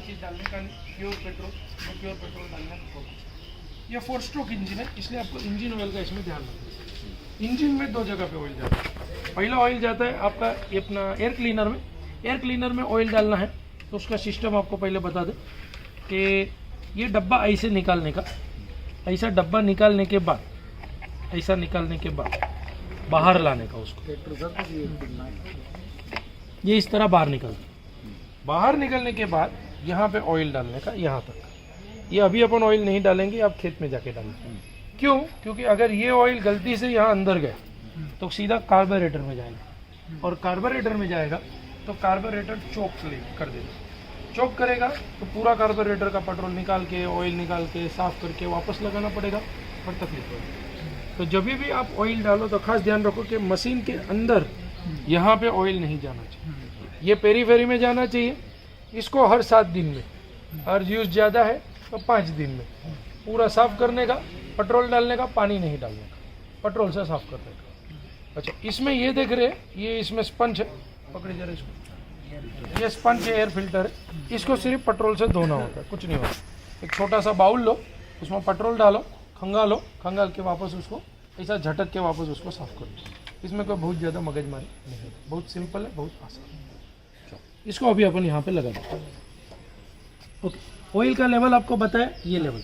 चीज़ डालने का नहीं, प्योर पेट्रोल डालने का होगा। ये 4 स्ट्रोक इंजन है, इसलिए आपको इंजन ऑयल का इसमें ध्यान रखना है। इंजन में 2 जगह पे ऑयल जाता है। पहला ऑयल जाता है आपका ये अपना एयर क्लीनर में। एयर क्लीनर में ऑयल डालना है तो उसका सिस्टम आपको पहले बता दें कि ये डब्बा ऐसे निकालने का, ऐसा डब्बा निकालने के बाद, ऐसा निकालने के बाद बाहर लाने का उसको, ये इस तरह बाहर निकलता है। बाहर निकलने के बाद यहाँ पे ऑयल डालने का, यहाँ तक। ये अभी अपन ऑयल नहीं डालेंगे, आप खेत में जाके डालेंगे। क्यों? क्योंकि अगर ये ऑयल गलती से यहाँ अंदर गया तो सीधा कार्बोरेटर में जाएगा, और कार्बोरेटर में जाएगा तो कार्बोरेटर चोक कर देगा। चोक करेगा तो पूरा कार्बोरेटर का पेट्रोल निकाल के, ऑयल निकाल के, साफ करके वापस लगाना पड़ेगा और तकलीफ होगी। तो जब भी आप ऑयल डालो तो खास ध्यान रखो कि मशीन के अंदर यहाँ पे ऑयल नहीं जाना चाहिए, ये पेरीफेरी में जाना चाहिए। इसको हर 7 दिन में, और यूज ज़्यादा है तो 5 दिन में पूरा साफ करने का, पेट्रोल डालने का, पानी नहीं डालने का, पेट्रोल से साफ करने का। अच्छा, इसमें ये देख रहे हैं, ये इसमें स्पंज है, पकड़े जरा इसको, ये स्पंज है, एयर फिल्टर है। इसको सिर्फ पेट्रोल से धोना होता है, कुछ नहीं होता। एक छोटा सा बाउल लो, उसमें पेट्रोल डालो, खंगालो, खंगाल के वापस उसको ऐसा झटक के वापस उसको साफ कर दो। इसमें कोई बहुत ज़्यादा मगजमारी नहीं है, बहुत सिंपल है, बहुत आसान है। इसको अभी अपन यहाँ पे लगा देते हैं। ओके, ऑयल का लेवल आपको बताया, ये लेवल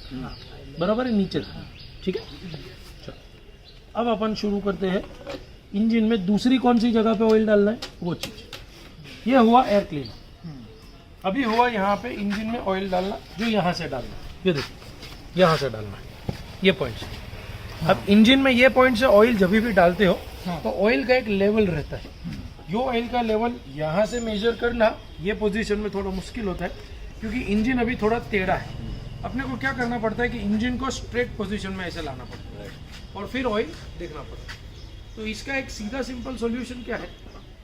बराबर है नीचे था, ठीक है। चलो अब अपन शुरू करते हैं। इंजन में दूसरी कौन सी जगह पे ऑयल डालना है वो चीज़। ये हुआ एयर क्लीनर। अभी हुआ यहाँ पे इंजन में ऑयल डालना, जो यहाँ से डालना है, ये देखो यहाँ से डालना है, ये पॉइंट से। अब इंजन में ये पॉइंट से ऑयल जब भी डालते हो तो ऑयल का एक लेवल रहता है। जो ऑयल का लेवल यहाँ से मेजर करना, ये पोजीशन में थोड़ा मुश्किल होता है, क्योंकि इंजन अभी थोड़ा टेढ़ा है। अपने को क्या करना पड़ता है कि इंजन को स्ट्रेट पोजीशन में ऐसे लाना पड़ता है और फिर ऑयल देखना पड़ता है। तो इसका एक सीधा सिंपल सॉल्यूशन क्या है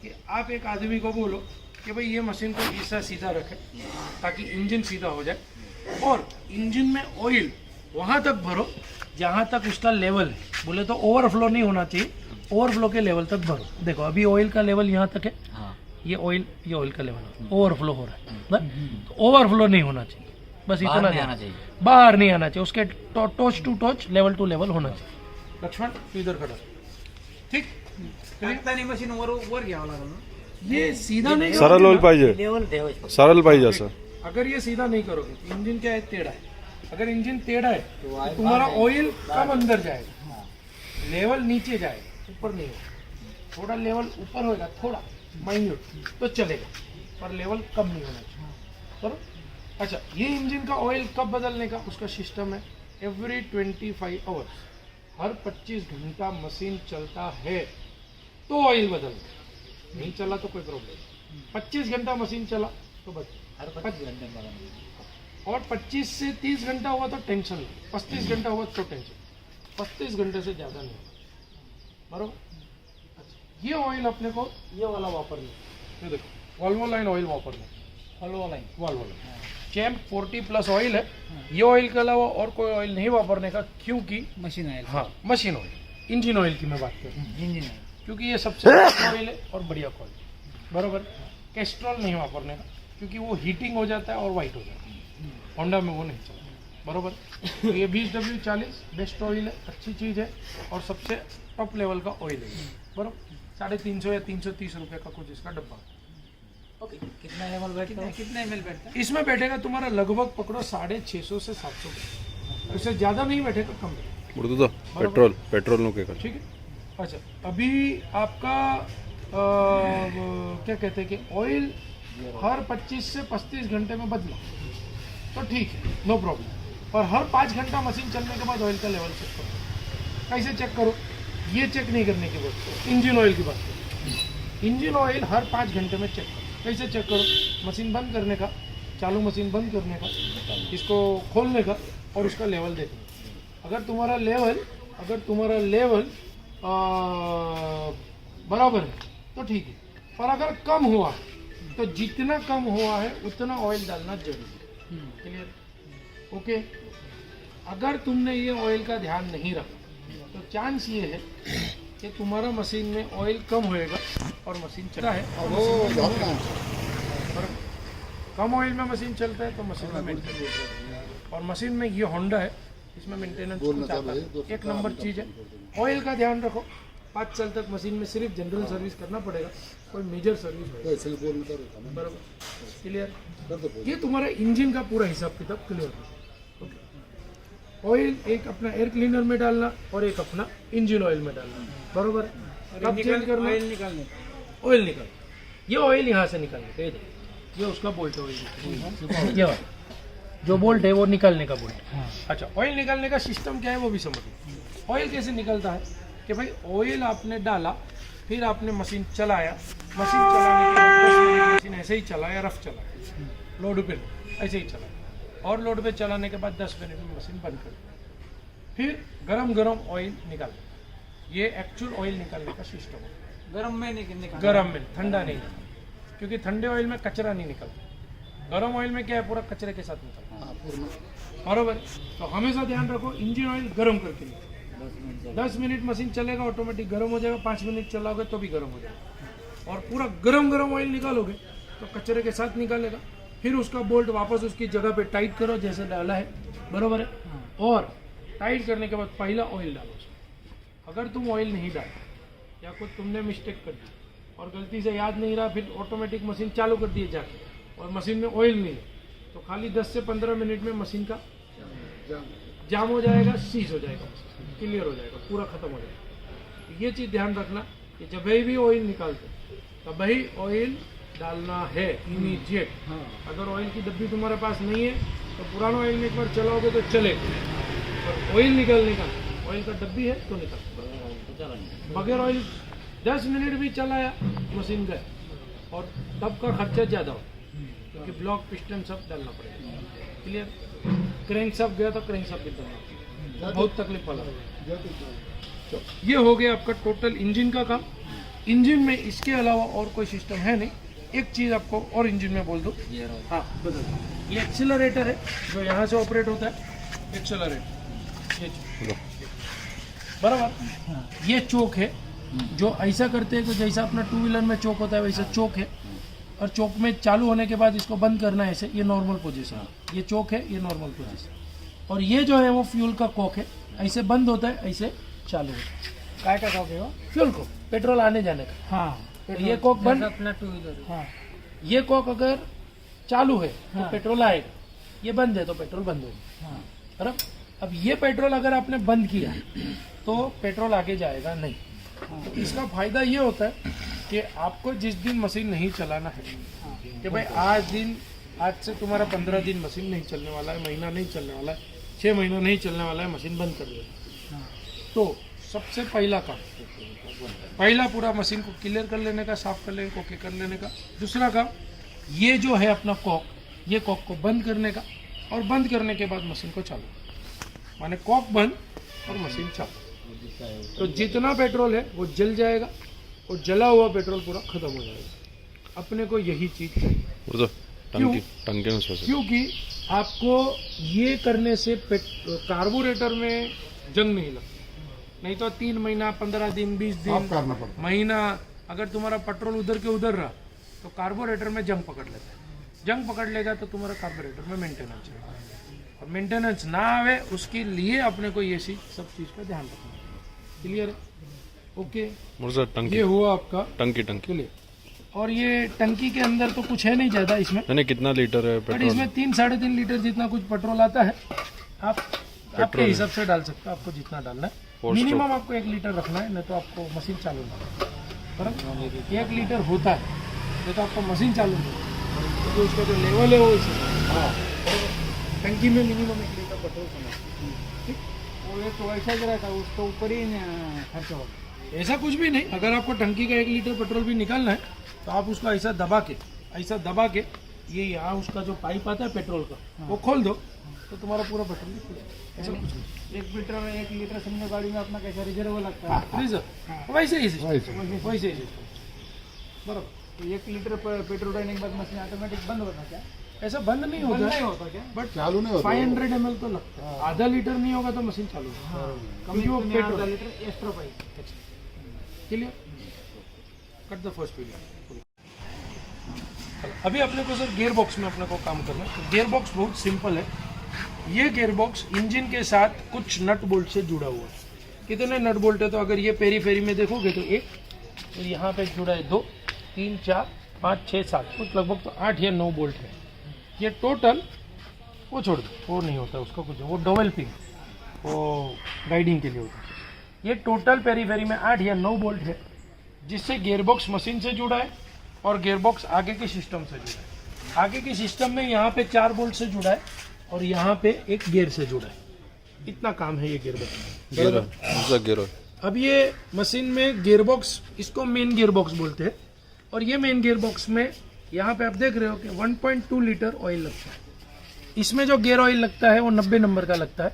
कि आप एक आदमी को बोलो कि भाई ये मशीन को ऐसा सीधा रखे ताकि इंजन सीधा हो जाए, और इंजन में ऑयल वहाँ तक भरो जहाँ तक उसका लेवल है। बोले तो ओवरफ्लो नहीं होना चाहिए, ओवरफ्लो के लेवल तक भरो। देखो अभी ऑयल का लेवल यहाँ तक है, ये ऑयल का लेवल ओवरफ्लो हो रहा है ना, तो ओवरफ्लो नहीं होना चाहिए, बस इतना आना चाहिए, बाहर नहीं आना चाहिए। उसके टोच टू टोच, लेवल टू लेवल होना चाहिए। लक्ष्मण इधर खड़ा, ठीक। मशीन वर घ्यावं लागेल ना, ये सीधा नहीं, सरळ होईल पाहिजे, लेवल ठेवायचं. सरळ पाहिजे असं। अगर ये सीधा नहीं करोगे तो इंजन क्या है, टेढ़ा है। अगर इंजन टेढ़ा है तो तुम्हारा ऑयल कम अंदर जाएगा, लेवल नीचे जाएगा, ऊपर नहीं होगा। थोड़ा लेवल ऊपर होगा, थोड़ा माइन्यूट तो चलेगा, पर लेवल कम नहीं होना चाहिए, बराबर। अच्छा, ये इंजन का ऑयल कब बदलने का उसका सिस्टम है, एवरी 25 आवर्स, हर 25 घंटा मशीन चलता है तो ऑयल बदलना, नहीं चला तो कोई प्रॉब्लम। 25 घंटा मशीन चला तो बदल, हर 25 घंटे बघा. और 25 से 30 घंटा हुआ तो टेंशन नहीं, 35 घंटा हुआ तो टेंशन, 35 घंटे से ज़्यादा नहीं, बराबर। अच्छा, ये ऑयल अपने को ये वाला वापरना, ये देखो वॉल्वो लाइन ऑयल वापरना, hollow line. Volvo line champ 40+ oil है। ये ऑयल के अलावा और कोई ऑयल नहीं वापरने का, क्योंकि मशीन आहे. हाँ मशीन ऑयल, इंजन ऑयल की मैं बात कर रहा हूँ, इंजिन आहे. क्योंकि ये सबसे अच्छा ऑयल है और बढ़िया क्वालिटी, बराबर। कैस्ट्रॉल नहीं वापरने का, क्योंकि वो हीटिंग हो जाता है और वाइट हो जाता है, होंडा में वो नहीं चलता, बराबर। तो ये 20W40 बेस्ट ऑयल है, अच्छी चीज़ है और सबसे टॉप लेवल का ऑयल है, बराबर। 350 या 330 रुपये का कुछ इसका डब्बा। ओके, कितना एमएल बैठता है, कितना एमएल बैठता है. इसमें बैठेगा तुम्हारा लगभग पकड़ो 650 से 700, इससे ज़्यादा नहीं बैठेगा, कम बैठेगा, उर्दू पेट्रोल पेट्रोल नो के कर. ठीक है। अच्छा, अभी आपका क्या कहते हैं कि ऑयल हर 25 से 35 घंटे में बदला तो ठीक है, नो प्रॉब्लम। पर हर 5 घंटा मशीन चलने के बाद ऑयल का लेवल चेक करो। कैसे चेक करो, ये चेक नहीं करने की बात करो, इंजन ऑयल की बात करो। इंजन ऑयल हर 5 घंटे में चेक करो। कैसे चेक करो, मशीन बंद करने का, चालू मशीन बंद करने का, इसको खोलने का और उसका लेवल देखना। अगर तुम्हारा लेवल बराबर है तो ठीक है, पर अगर कम हुआ तो जितना कम हुआ है उतना ऑयल डालना जरूरी है। Clear, okay. अगर तुमने ये ऑयल का ध्यान नहीं रखा तो चांस ये है कि तुम्हारा मशीन में ऑयल कम होएगा और मशीन चला है और कम ऑयल में मशीन चलता है तो मशीन में मेंटेनेंस, और मशीन में ये होंडा है, इसमें मेंटेनेंस कुछ आता है। एक नंबर चीज़ है, ऑयल का ध्यान रखो। 5 साल तक मशीन में सिर्फ जनरल सर्विस करना पड़ेगा, कोई मेजर सर्विस नहीं, बराबर क्लियर। ये तुम्हारा इंजन का पूरा हिसाब किताब क्लियर हो। ऑयल एक अपना एयर क्लीनर में डालना और एक अपना इंजन ऑयल में डालना, बरोबर। कब चेंज करना? ऑयल निकालने ऑयल निकाल, ये ऑयल यहाँ से निकालने का, ये उसका बोल्ट है ऑयल, ये वाला जो बोल्ट है वो निकालने का बोल्ट। अच्छा, ऑयल निकालने का सिस्टम क्या है वो भी समझो। ऑयल कैसे निकलता है कि भाई ऑयल आपने डाला, फिर आपने मशीन चलाया, मशीन चलाने के बाद 10 मिनट मशीन ऐसे ही चलाया, रफ चलाया, लोड पे ऐसे ही चलाया, और लोड पे चलाने के बाद 10 मिनट में मशीन बंद कर दी। फिर गरम गरम ऑयल निकाल, ये एक्चुअल ऑयल निकालने का सिस्टम है। गरम में निकाल, गरम में, ठंडा नहीं, क्योंकि ठंडे ऑयल में कचरा नहीं निकलता। गरम ऑयल में क्या है, पूरा कचरे के साथ निकलता, बरोबर। तो हमेशा ध्यान रखो, इंजन ऑयल गरम करके निकालो। 10 मिनट मशीन चलेगा, ऑटोमेटिक गर्म हो जाएगा। 5 मिनट चलाओगे तो भी गर्म हो जाएगा, और पूरा गरम गरम ऑयल निकालोगे तो कचरे के साथ निकालेगा। फिर उसका बोल्ट वापस उसकी जगह पे टाइट करो जैसे डाला है, बरोबर है। और टाइट करने के बाद पहला ऑयल डालो उसमें। अगर तुम ऑयल नहीं डाला या कुछ तुमने मिस्टेक कर दी और गलती से याद नहीं रहा, फिर ऑटोमेटिक मशीन चालू कर दिए जाके और मशीन में ऑयल नहीं है, तो खाली 10 से 15 मिनट में मशीन का जाम हो जाएगा, सीज हो जाएगा, क्लियर हो जाएगा, पूरा खत्म हो जाएगा। ये चीज़ ध्यान रखना कि जब भी ऑयल निकालते तब ही ऑयल डालना है इमीडिएट। अगर ऑयल की डब्बी तुम्हारे पास नहीं है तो पुराना ऑयल में एक बार चलाओगे तो चलेगा, और ऑयल निकालने का, ऑयल का डब्बी है तो निकाल, बगैर ऑयल 10 मिनट भी चलाया मशीन गए, और तब का खर्चा ज़्यादा हो, क्योंकि ब्लॉक पिस्टन सब डालना पड़ेगा, क्लियर। क्रैंक सब गया तो क्रैंक सब भी डालना, बहुत तकलीफ वाला। तो ये हो गया आपका टोटल इंजन का काम। इंजन में इसके अलावा और कोई सिस्टम है नहीं। एक चीज़ आपको और इंजन में बोल दो, हाँ बदल, ये एक्सीलरेटर है जो यहाँ से ऑपरेट होता है, एक्सीलरेटर, ये बराबर। ये चोक है जो ऐसा करते हैं कि जैसा अपना 2 व्हीलर में चोक होता है वैसा चोक है, और चोक में चालू होने के बाद इसको बंद करना है ऐसे, ये नॉर्मल पोजीशन, ये चोक है, ये नॉर्मल पोजीशन। और ये जो है वो फ्यूल का कॉक है, ऐसे बंद होता है ऐसे चालू होता है। काय का कॉक है वो? फ्यूल को, पेट्रोल आने जाने का। हाँ, तो ये कॉक बंद, अपना 2 व्हीलर। हाँ, ये कॉक अगर चालू है तो पेट्रोल आएगा, ये बंद है तो पेट्रोल बंद होगा, हाँ, बराबर। अब ये पेट्रोल अगर आपने बंद किया तो पेट्रोल आगे जाएगा नहीं। तो इसका फायदा ये होता है कि आपको जिस दिन मशीन नहीं चलाना है, कि भाई आज से तुम्हारा 15 दिन मशीन नहीं चलने वाला है, महीना नहीं चलने वाला है, 6 महीना नहीं चलने वाला है, मशीन बंद कर देना। तो सबसे पहला काम, पहला पूरा मशीन को क्लियर कर लेने का, साफ कर लेने को, कर लेने का। दूसरा काम ये जो है अपना कॉक, ये कॉक को बंद करने का, और बंद करने के बाद मशीन को चालू, माने कॉक बंद और मशीन चालू। तो जितना पेट्रोल है वो जल जाएगा, और जला हुआ पेट्रोल पूरा खत्म हो जाएगा। अपने को यही चीज चाहिए, क्योंकि आपको ये करने से कार्बोरेटर में जंग नहीं लगता। नहीं तो 3 महीना, 15 दिन, 20 दिन, महीना अगर तुम्हारा पेट्रोल उधर के उधर रहा तो कार्बोरेटर में जंग पकड़ लेता है। जंग पकड़ लेगा तो तुम्हारा कार्बोरेटर में मेंटेनेंस है, और मेंटेनेंस ना आवे उसके लिए अपने को ये सब चीज़ का ध्यान रखना है। क्लियर है? ओके, ये हुआ आपका टंकी क्लियर। और ये टंकी के अंदर तो कुछ है नहीं ज़्यादा इसमें, यानी कितना लीटर है बट पेट्रोल? इसमें 3-3.5 लीटर जितना कुछ पेट्रोल आता है। आप आपके हिसाब से डाल सकते हो, आपको जितना डालना है। मिनिमम आपको 1 लीटर रखना है, नहीं तो आपको मशीन चालू नहीं, बराबर। 1 लीटर होता है नहीं तो आपको मशीन चालू नहीं, क्योंकि उसका जो लेवल है वो इसे टंकी में मिनिमम 1 लीटर पेट्रोल होना, ठीक। वो एक तो ऐसा ही रहता है, उसके ऊपर ही खर्चा होगा। ऐसा कुछ भी नहीं, अगर आपको टंकी का 1 लीटर पेट्रोल भी निकालना है तो आप उसको ऐसा दबा के ये यहाँ उसका जो पाइप आता है पेट्रोल का, वो खोल दो तो तुम्हारा पूरा पेट्रोल ऐसा कुछ नहीं। 1 लीटर समझो गाड़ी में अपना कैसा रिजर्व लगता है, रिजर्व वैसे ही बराबर। तो 1 लीटर पेट्रोल डालने के बाद मशीन ऑटोमेटिक बंद होता क्या? ऐसा बंद नहीं होता क्या? बट चालू नहीं होता। 500 ml तो लगता है, आधा लीटर नहीं होगा तो मशीन चालू होगा, क्योंकि वो petrol litre extra pipe. Clear? Cut the first video. अभी अपने को सर गियर बॉक्स में अपने को काम करना है। तो गियर बॉक्स बहुत सिंपल है। ये गियर बॉक्स इंजन के साथ कुछ नट बोल्ट से जुड़ा हुआ है। कितने नट बोल्ट है तो अगर ये पेरी फेरी में देखोगे तो एक, तो यहाँ पे जुड़ा है 2, 3, 4, 5, 6, 7, कुछ लगभग तो 8 या 9 बोल्ट है। ये टोटल वो छोड़ दो, वो नहीं होता उसका कुछ, वो डबल पिन, वो गाइडिंग के लिए होता है। ये टोटल पेरीफेरी में 8 या 9 बोल्ट है, जिससे गियरबॉक्स मशीन से जुड़ा है और गियरबॉक्स आगे के सिस्टम से जुड़ा है। आगे के सिस्टम में यहाँ पे 4 बोल्ट से जुड़ा है और यहाँ पे एक गियर से जुड़ा है। इतना काम है ये गियरबॉक्स। Gear oil. अब ये मशीन में गियरबॉक्स, इसको मेन गियरबॉक्स बोलते हैं। और ये मेन गियरबॉक्स में यहाँ पे आप देख रहे हो कि 1.2 लीटर ऑयल लगता है। इसमें जो गियर ऑयल लगता है वो 90 नंबर का लगता है।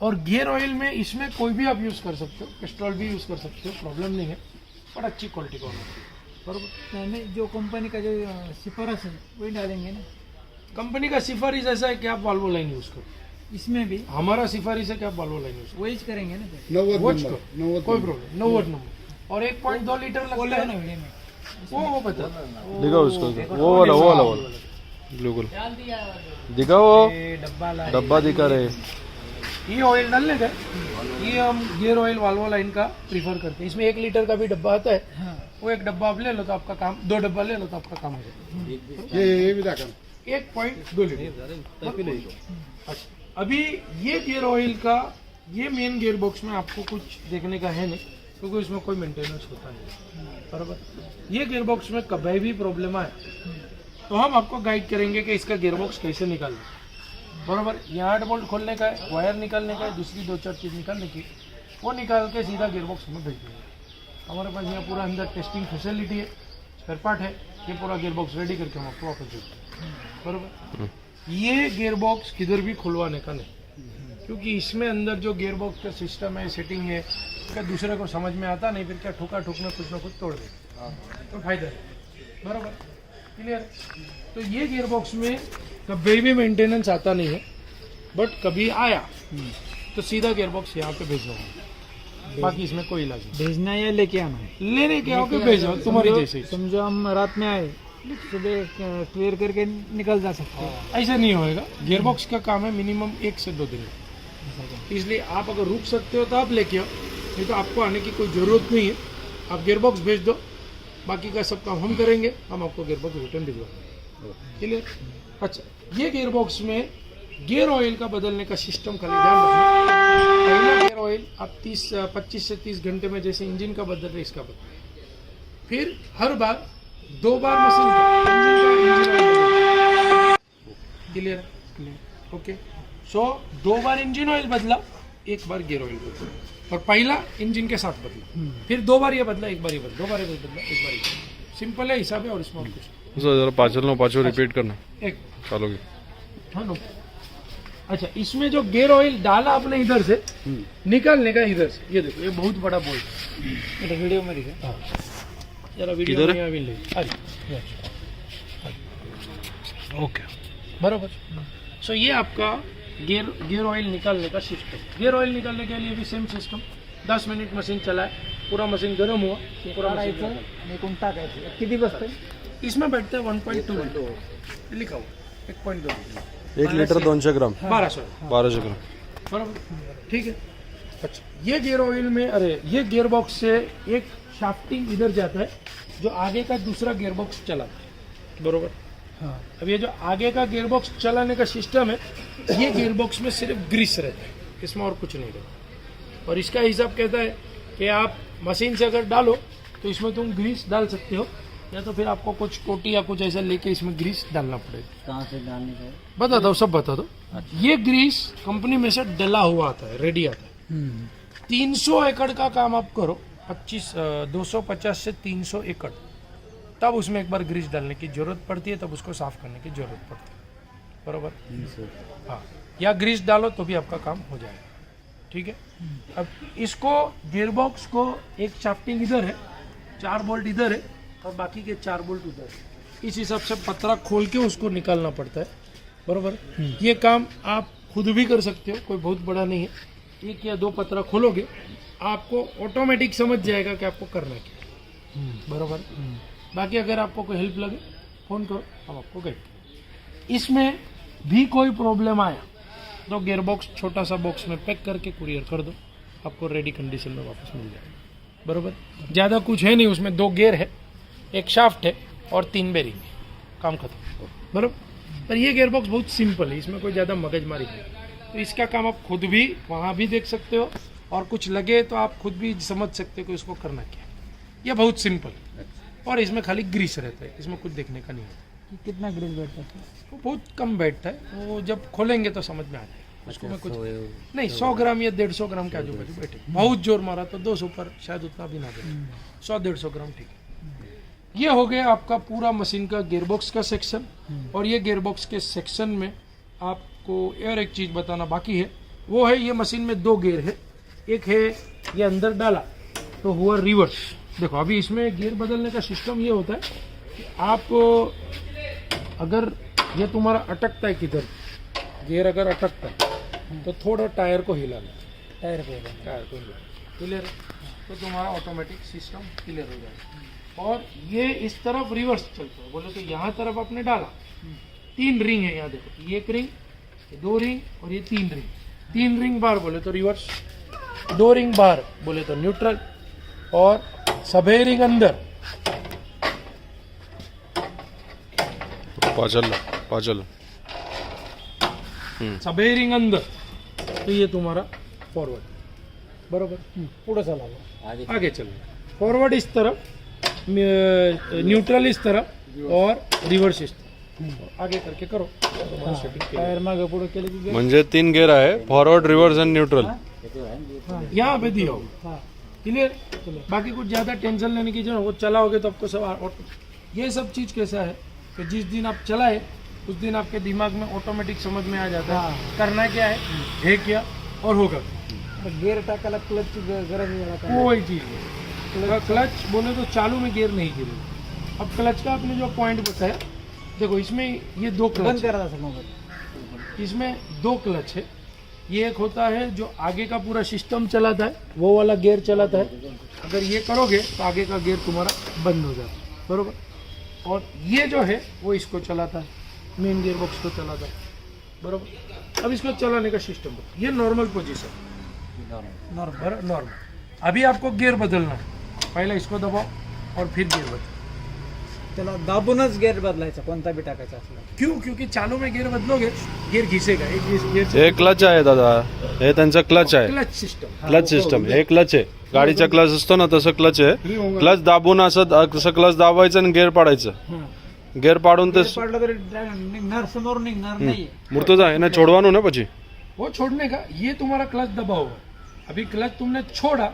और गियर ऑयल में इसमें कोई भी आप यूज़ कर सकते हो, पेट्रोल भी यूज़ कर सकते हो, प्रॉब्लम नहीं है, पर अच्छी क्वालिटी का होना चाहिए। बरोबर। नहीं, जो कंपनी का जो सिफारिश है वही डालेंगे ना। कंपनी का सिफारिश ऐसा है कि आप वाल्वो लाइन यूज़ करो। इसमें भी हमारा सिफारिश है कि आप वाल्वो लाइन यूज़ वही करेंगे ना। करो, वॉच करो, कोई प्रॉब्लम, 90 नंबर। और 1.2 लीटर लगता है ना वीडियो में वो पता दिखाओ उसको, वो वाला ब्लू कलर दिखाओ, डब्बा दिखा रहे। ये ऑयल डालने का, ये हम गियर ऑयल वाल्वो लाइन का प्रीफर करते हैं। इसमें 1 लीटर का भी डब्बा आता है। हाँ। वो एक डब्बा आप ले लो तो आपका काम, 2 डब्बा ले लो तो आपका काम हो जाएगा। ये भी देखा 1.2 लीटर। अच्छा, अभी ये गियर ऑयल का, ये मेन गियर बॉक्स में आपको कुछ देखने का है नहीं, क्योंकि इसमें कोई मेंटेनेंस होता नहीं। बराबर। ये गियर बॉक्स में कभी भी प्रॉब्लम आए तो हम आपको गाइड करेंगे कि इसका गियर बॉक्स कैसे निकालना। बराबर। यहाँ 8 बोल्ट खोलने का है, वायर निकालने का है, दूसरी 2-4 चीज़ निकालने की, वो निकाल के सीधा गियर बॉक्स में भेज देंगे। हमारे पास यहाँ पूरा अंदर टेस्टिंग फैसिलिटी है, स्पेयर पार्ट है। ये पूरा गियर बॉक्स रेडी करके हम आपको वापस देते हैं। बराबर। ये गियर बॉक्स किधर भी खुलवाने का नहीं, क्योंकि इसमें अंदर जो गियर बॉक्स का सिस्टम है, सेटिंग है, क्या दूसरे को समझ में आता नहीं, फिर क्या ठोका ठोकना कुछ ना कुछ तोड़ दे, तो फायदा है। बराबर। क्लियर। तो ये गियर बॉक्स में कभी भी मेंटेनेंस आता नहीं है, बट कभी आया तो सीधा गियर बॉक्स यहाँ पे भेजना है। बाकी इसमें कोई इलाज नहीं। भेजना या लेके आना है। लेने के आओ के भेजो, तुम्हारी जैसे ही। समझो हम रात में आए, सुबह क्लियर करके निकल जा सकते हैं। ऐसा नहीं होएगा। गियर बॉक्स का काम है मिनिमम 1 से 2 दिन, इसलिए आप अगर रुक सकते हो तो आप लेके आओ, नहीं तो आपको आने की कोई ज़रूरत नहीं है। आप गियर बॉक्स भेज दो, बाकी का सब काम हम करेंगे। हम आपको गियर बॉक्स रिटर्न भिजवा देंगे। क्लियर। अच्छा, ये गियर बॉक्स में गियर ऑयल का बदलने का सिस्टम खाली ध्यान रखना। पहला गियर ऑयल आप 25 से 30 घंटे में जैसे इंजन का बदल रहे इसका बदल, फिर हर बार 2 बार मशीन का क्लियर है। क्लियर। ओके। सो 2 बार इंजन ऑयल बदला, 1 बार गियर ऑयल बदला, और पहला इंजन के साथ बदला, फिर 2 बार ये बदला, 1 बार ये बदला, 2 बार ये बदला, 1 बार ये। सिंपल है हिसाब है, और इसमें और कुछ नहीं। जरा पाँचों रिपीट करना एक चालोगे। हाँ नो। अच्छा, इसमें जो गियर ऑयल डाला आपने इधर से, निकालने का इधर से, ये देखो, ये बहुत बड़ा बोल्ट है। वीडियो में दिखा। हाँ, जरा वीडियो किधर में यहाँ भी ले। ओके, बराबर। सो ये आपका गियर ऑयल निकालने का सिस्टम। गियर ऑयल निकालने के लिए भी सेम सिस्टम। 10 मिनट मशीन चलाए, पूरा मशीन गर्म हुआ, पूरा मशीन निकाला। किती बसते? इसमें बैठते हैं 1.2 लीटर, लिखा हुआ 1.2 लीटर, 1 लीटर 200 ग्राम, 1200 ग्राम। बराबर। ठीक है। अच्छा, ये गियर ऑयल में, अरे ये गियर बॉक्स से एक शाफ्टिंग इधर जाता है जो आगे का दूसरा गियर बॉक्स चलाता है। बरोबर। हाँ। अब ये जो आगे का गियर बॉक्स चलाने का सिस्टम है, ये गियर बॉक्स में सिर्फ ग्रीस रहता है, इसमें और कुछ नहीं रहता। और इसका हिसाब कहता है कि आप मशीन से अगर डालो तो इसमें तुम ग्रीस डाल सकते हो, या तो फिर आपको कुछ टोटी या कुछ ऐसा लेके इसमें ग्रीस डालना पड़ेगा। कहाँ से डालने का? बता दो, सब बता दो। ये ग्रीस कंपनी में से डला हुआ आता है, रेडी आता है। 300 एकड़ का काम आप करो, 250 से 300 एकड़, तब उसमें एक बार ग्रीस डालने की जरूरत पड़ती है, तब उसको साफ करने की जरूरत पड़ती है। बरोबर। हाँ, या ग्रीस डालो तो भी आपका काम हो जाएगा। ठीक है। अब इसको गियर बॉक्स को एक शाफ्टिंग इधर है, 4 बोल्ट इधर है, और बाकी के 4 बोल्ट उधर है। इस हिसाब से पतरा खोल के उसको निकालना पड़ता है। बरोबर। ये काम आप खुद भी कर सकते हो, कोई बहुत बड़ा नहीं है। 1 या 2 पतरा खोलोगे, आपको ऑटोमेटिक समझ जाएगा कि आपको करना क्या है। बरोबर। बाकी अगर आपको कोई हेल्प लगे फोन करो, हम आपको गाइड। इसमें भी कोई प्रॉब्लम आया तो गियर बॉक्स छोटा सा बॉक्स में पैक करके कुरियर कर दो, आपको रेडी कंडीशन में वापस मिल जाएगा। बरोबर, ज़्यादा कुछ है नहीं उसमें, 2 गियर है, एक शाफ्ट है और 3 बेरिंग है, काम खत्म। बरोबर, पर ये गियर बॉक्स बहुत सिंपल है, इसमें कोई ज़्यादा मगजमारी नहीं। तो इसका काम आप खुद भी वहाँ भी देख सकते हो, और कुछ लगे तो आप खुद भी समझ सकते हो कि उसको करना क्या है। ये बहुत सिंपल है, और इसमें खाली ग्रीस रहता है, इसमें कुछ देखने का नहीं है। कितना ग्रेस बैठता है? वो बहुत कम बैठता है, वो जब खोलेंगे तो समझ में आ जाएगा। उसको मैं कुछ नहीं, 100 ग्राम या 150 ग्राम के आजू बाजू बैठे, बहुत जोर मारा तो 200 पर शायद उतना भी ना बैठे, 100-150 ग्राम ठीक है। ये हो गया आपका पूरा मशीन का गियरबॉक्स का सेक्शन। और ये गियरबॉक्स के सेक्शन में आपको और एक चीज़ बताना बाकी है, वो है ये मशीन में 2 गियर है। एक है ये अंदर डाला तो हुआ रिवर्स। देखो अभी इसमें गियर बदलने का सिस्टम ये होता है कि आप अगर ये तुम्हारा अटकता है किधर, गियर अगर अटकता है तो थोड़ा टायर को हिलाना, टायर को हिलाना, क्लियर है, तो तुम्हारा ऑटोमेटिक सिस्टम क्लियर हो जाएगा। और ये इस तरफ रिवर्स चलता है, बोले तो यहाँ तरफ आपने डाला, 3 रिंग है यहाँ देखो, ये 1 रिंग, 2 रिंग और ये 3 रिंग। 3 रिंग बार बोले तो रिवर्स, 2 रिंग बार बोले तो न्यूट्रल, और सभी रिंग अंदर। पाचल सभी रिंग अंदर, तो ये तुम्हारा फॉरवर्ड। बरोबर, पुढे चला लो, आगे चलो, फॉरवर्ड इस तरफ, न्यूट्रल इस तरफ और रिवर्स इस तरफ, आगे करके करो तुम्हारा सेटिंग क्लियर। टायर मागे पुढे केले की म्हणजे 3 गेअर आहे, फॉरवर्ड, रिव्हर्स आणि न्यूट्रल। यहाँ पे दिया होगा, क्लियर। बाकी कुछ ज़्यादा टेंशन लेने की जरूरत, वो चलाओगे तो आपको सब ये सब चीज़ कैसा है कि जिस दिन आप चलाए उस दिन आपके दिमाग में ऑटोमेटिक समझ में आ जाता है करना क्या है क्या और होगा। गियर टाकायला क्लच गरज नाही लागत. कोई चीज़ नहीं, क्लच बोले तो चालू में गियर नहीं गिरेगा। अब क्लच का आपने जो पॉइंट बताया, देखो इसमें ये 2 बंद क्लच, करा था मोबाईल. इसमें 2 क्लच है। ये एक होता है जो आगे का पूरा सिस्टम चलाता है, वो वाला गियर चलाता है। अगर ये करोगे तो आगे का गियर तुम्हारा बंद हो जाता है, बरोबर। और ये जो है वो इसको चलाता है, मेन गियर बॉक्स को चलाता है, बरोबर। अब इसको चलाने का सिस्टम, ये नॉर्मल पोजीशन, नॉर्मल। अभी आपको गियर बदलना है, पहले इसको दबाओ और फिर गियर बदलो। त्याला दाबूनच गियर बदलायचा, कोणता बी टाकायचा असला. क्यों? क्योंकि चालू में गियर बदलोगे गियर घिसेगा, एक गियर हे क्लच आहे दादा, हे त्यांचं क्लच आहे, क्लच सिस्टम। Clutch system. हे क्लच आहे, गाडीचा क्लच असतो ना तसं क्लच आहे. क्लच दाबून असं क्लच दाबायचं आणि गिअर पाडायचं. गिअर पाडून ते पाडलं तरी निघणार, समोर निघणार नाही. મૂર્તો જાય એને છોડવાનું ને પછી. वो छोड़ने का, ये तुम्हारा क्लच दबा होगा। अभी क्लच तुमने छोड़ा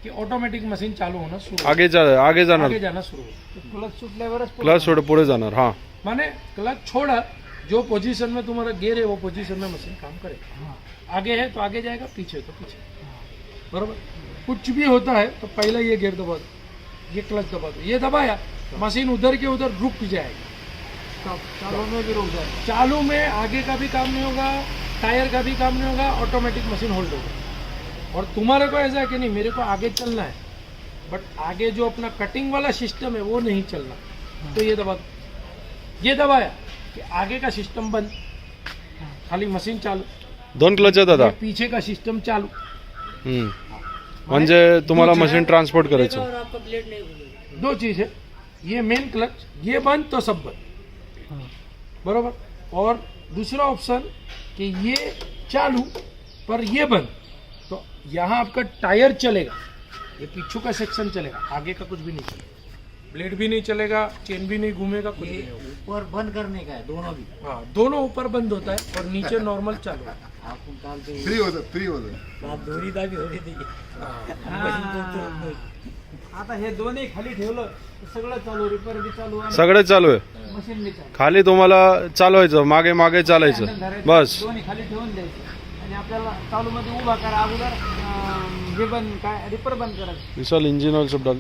कि ऑटोमेटिक मशीन चालू होना शुरू, आगे जाणार, आगे जाना शुरू हो। क्लच सुटल्यावरच क्लच सोड पुढे जाणार. हा, माने क्लच छोड़ा, जो पोजीशन में तुम्हारा गियर है वो पोजीशन में मशीन काम करेगा। आगे है तो आगे जाएगा, पीछे तो पीछे, बरोबर। कुछ भी होता है तो पहले ये गियर दबा दो, ये क्लच दबा दो, ये दबाया मशीन उधर के उधर रुक जाएगी। चालू में भी रुक जाए. चालू में आगे का भी काम नहीं होगा, टायर का भी काम नहीं होगा, ऑटोमेटिक मशीन होल्ड होगा। और तुम्हारे को ऐसा है कि नहीं मेरे को आगे चलना है, बट आगे जो अपना कटिंग वाला सिस्टम है वो नहीं चलना, तो ये दबा दो, ये दबाया कि आगे का सिस्टम बंद, खाली मशीन चालू। 2 क्लच आहे दादा. ये पीछे का सिस्टम चालू। म्हणजे तुम्हाला मशीन ट्रान्सपोर्ट करायचं. 2 चीज है, ये मेन क्लच, ये बंद तो सब बंद, बरोबर। और दूसरा ऑप्शन कि ये चालू पर ये बंद, तो यहाँ आपका टायर चलेगा, ये पीछू का सेक्शन चलेगा, आगे का कुछ भी नहीं चलेगा, ब्लेड भी नहीं चलेगा, चेन भी नहीं घूमेगा, कुछ भी नहीं होगा। ऊपर बंद करने का है दोनों भी. हाँ, दोनों ऊपर बंद होता है और नीचे नॉर्मल चालू होता है। आपण काल ते फ्री होतं दोरी दाबी होती ती. आता हे दोन्ही खाली ठेवलं तर सगळं चालू, रिपेअर बी चालू आणि सगळे चालू आहे. मशीन बी चालू. खाली तुम्हाला चालवायचं, मागे मागे चालायचं, बस. दोन्ही खाली ठेवून द्यायचं आणि आपल्याला चालू मध्ये उभा करा. अगोदर हे बंद, काय रिपेअर बंद करायचं, विशाल इंजिन ऑयल सब डाल.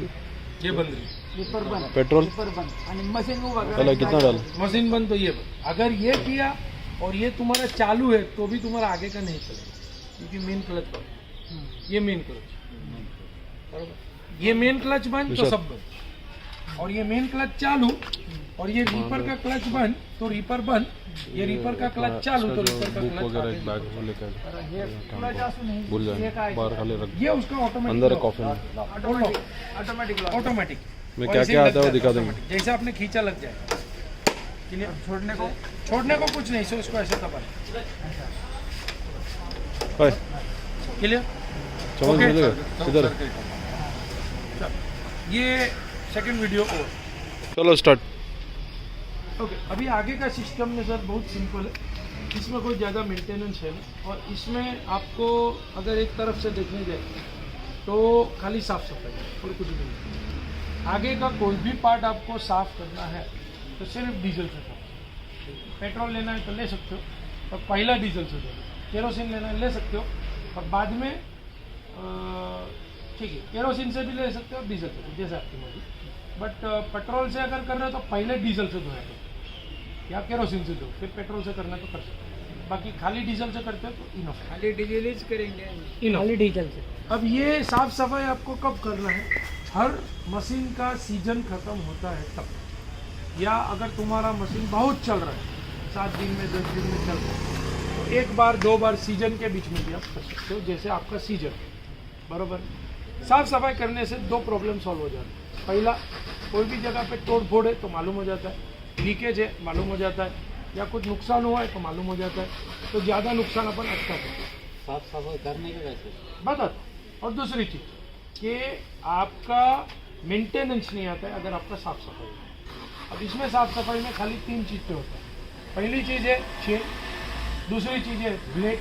ये बंद रही, रिपेअर बंद, पेट्रोल रिपेअर बंद आणि मशीन उभा त्याला करायचं. कितना डाल. मशीन बंद तो ये बंद। अगर ये किया और ये तुम्हारा चालू है तो भी तुम्हारा आगे का नहीं चलेगा, क्योंकि मेन क्लच बंद, ये मेन क्लच, बरोबर। ये मेन क्लच बंद तो सब बंद, और ये मेन क्लच चालू और ये रीपर का क्लच बंद तो रीपर बंद, ये रीपर का क्लच चालू तो रीपर का बुक क्लच वगैरह आगे। एक बैग में लेकर हे क्लच असून हे भूल हे जाए काय बाहर खाली रख ये उसका अंदर है ऑटोमेटिक कॉफी में ऑटोमॅटिक लॉक ऑटोमेटिक में क्या क्या आता है वो दिखा देंगे। जैसे आपने खींचा लग जाए। क्लियर? छोड़ने को कुछ नहीं, सो इसको ऐसे दबा। हाय क्लियर? चमन Okay. मिलेगा इधर ये सेकंड वीडियो और चलो स्टार्ट। ओके अभी आगे का सिस्टम में सर बहुत सिंपल है, इसमें कोई ज़्यादा मेंटेनेंस है नहीं, और इसमें आपको अगर एक तरफ से देखने जाए तो खाली साफ सफाई और कुछ भी नहीं। आगे का कोई भी पार्ट आपको साफ करना है तो सिर्फ डीजल से करो। पेट्रोल लेना है तो ले सकते हो, और पहला डीजल से दो। केरोसिन लेना है ले सकते हो, और बाद में ठीक है केरोसिन से भी ले सकते हो, डीजल से जैसे आपकी मर्जी। बट पेट्रोल से अगर कर रहे हो तो पहले डीजल से धोया करो या केरोसिन से दो, फिर पेट्रोल से करना तो कर सकते हो। बाकी खाली डीजल से करते हो तो इनफ है। खाली डीजल करेंगे इनफ। खाली डीजल से। अब ये साफ सफाई आपको कब करना है? हर मशीन का सीजन खत्म होता है तब, या अगर तुम्हारा मशीन बहुत चल रहा है 7 दिन में 10 दिन में चल रहा है तो एक बार 2 बार सीजन के बीच में भी आप कर सकते हो, जैसे आपका सीजन बराबर। साफ सफाई करने से 2 प्रॉब्लम सॉल्व हो जाते हैं। पहला, कोई भी जगह पे तोड़ फोड़ है तो मालूम हो जाता है, लीकेज है मालूम हो जाता है, या कुछ नुकसान हुआ है तो मालूम हो जाता है, तो ज़्यादा नुकसान अपन अटका सकते हैं। साफ सफाई करने के वैसे बता। और दूसरी चीज़ कि आपका मेंटेनेंस नहीं आता है अगर आपका साफ सफाई है। अब इसमें साफ सफाई में खाली 3 चीज़ें होता है। पहली चीज़ है चेन, दूसरी चीज़ है ब्लेड,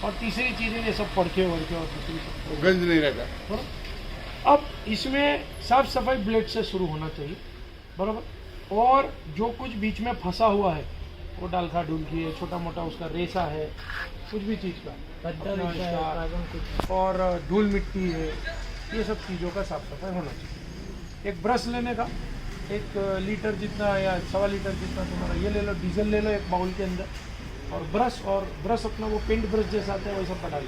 और तीसरी चीज़ है ये सब पड़के वड़के और दूसरी सब गंज नहीं रहता। बराबर। अब इसमें साफ सफाई ब्लेड से शुरू होना चाहिए बराबर, और जो कुछ बीच में फंसा हुआ है वो डालखा डुलकी है, छोटा मोटा उसका रेसा है, कुछ भी चीज़ का अपना इसका, और धूल मिट्टी है, ये सब चीज़ों का साफ सफाई होना चाहिए। एक ब्रश लेने का 1 लीटर जितना या 1.25 लीटर जितना तुम्हारा ये ले लो, डीजल ले लो एक बाउल के अंदर, और ब्रश अपना वो पेंट ब्रश जैसा आता है वैसा पटा लो,